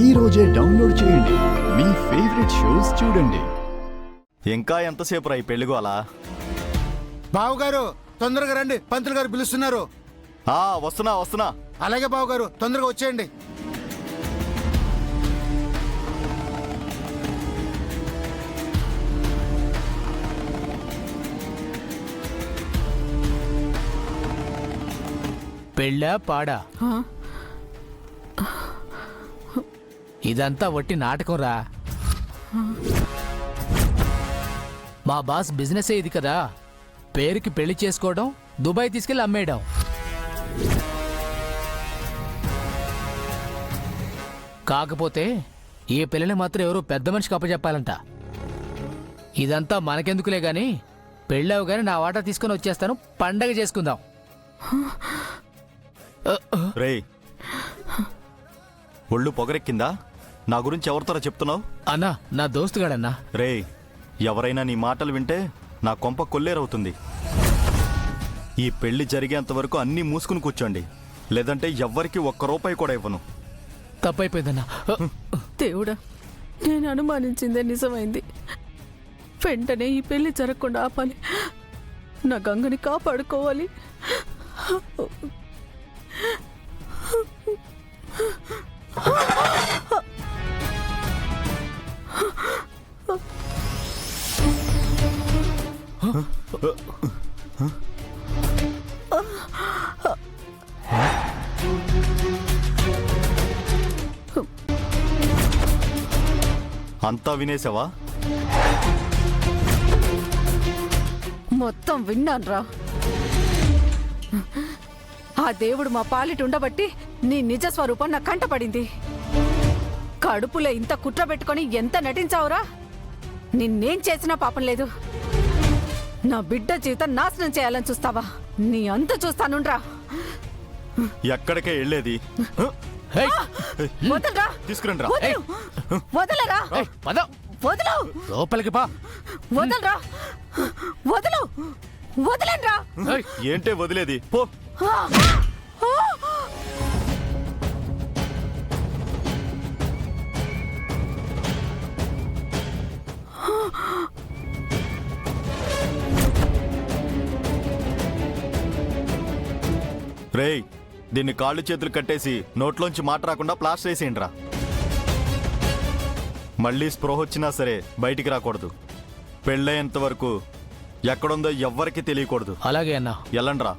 ఈ రోజే డౌన్లోడ్ చేయండి. మీ ఫేవరెట్ షోస్ చూడండి. ఇంకా ఎంతసేపు రా ఈ పెళ్లిగోలా? బావుగారు తొందరగా రండి, పంతులు గారు పిలుస్తున్నారు. వస్తున్నా. అలాగే బావుగారు, తొందరగా వచ్చేయండి. పెళ్ళా పాడా? ఇదంతా వట్టి నాటకం రా. మా బాస్ బిజినెస్ ఇది కదా, పేరుకి పెళ్లి చేసుకోవడం, దుబాయ్ తీసుకెళ్లి అమ్మేయడం. కాకపోతే ఈ పెళ్ళిని మాత్రం ఎవరో పెద్ద మనిషికి అప్పచెప్పాలంట. ఇదంతా మనకెందుకులే గాని, పెళ్ళావు గాని నా వాటా తీసుకుని వచ్చేస్తాను, పండగ చేసుకుందాం. రేయ్, ఒళ్ళు పొగరెక్కిందా? నా గురించి ఎవరితోరా చెప్తున్నావు? అన్నా, నా దోస్తుగాడన్నా. రేయ్, ఎవరైనా నీ మాటలు వింటే నా కొంప కొల్లేరవుతుంది. ఈ పెళ్లి జరిగేంత వరకు అన్నీ మూసుకుని కూర్చోండి, లేదంటే ఎవ్వరికి ఒక్క రూపాయి కూడా ఇవ్వను. తప్పైపోయిందన్నా. దేవుడా, నేను అనుమానించిందే నిజమైంది. వెంటనే ఈ పెళ్లి జరగకుండా ఆపాలి. నా గంగని కాపాడుకోవాలి. అంతా వినేసావా? మొత్తం విన్నాన్రా. ఆ దేవుడు మా పాలిట ఉండబట్టి నీ నిజ స్వరూపం నా కంటపడింది. కడుపులో ఇంత కుట్ర పెట్టుకొని ఎంత నటించావురా? నిన్నేం చేసినా పాపం లేదు. నా బిడ్డ జీవితం నాశనం చేయాలని చూస్తావా? నీ అంత చూస్తానుండ్రా. ఎక్కడికే వెళ్ళేది? వదలరా, తీసుకురండి రా. వదలు, వదలరా, వదలు, లోపలికి పా. వదలరా, వదలు, వదలండ్రా. ఏంటే వదిలేది? పో. రేయ్, దీన్ని కాళ్ళు చేతులు కట్టేసి నోట్లోంచి మాట రాకుండా ప్లాస్టర్ వేసేయండిరా. మళ్ళీ స్పృహ వచ్చినా సరే బయటికి రాకూడదు. పెళ్ళయ్యేంత వరకు ఎక్కడుందో ఎవ్వరికి తెలియకూడదు. అలాగే అన్నా. ఎల్లండ్రా.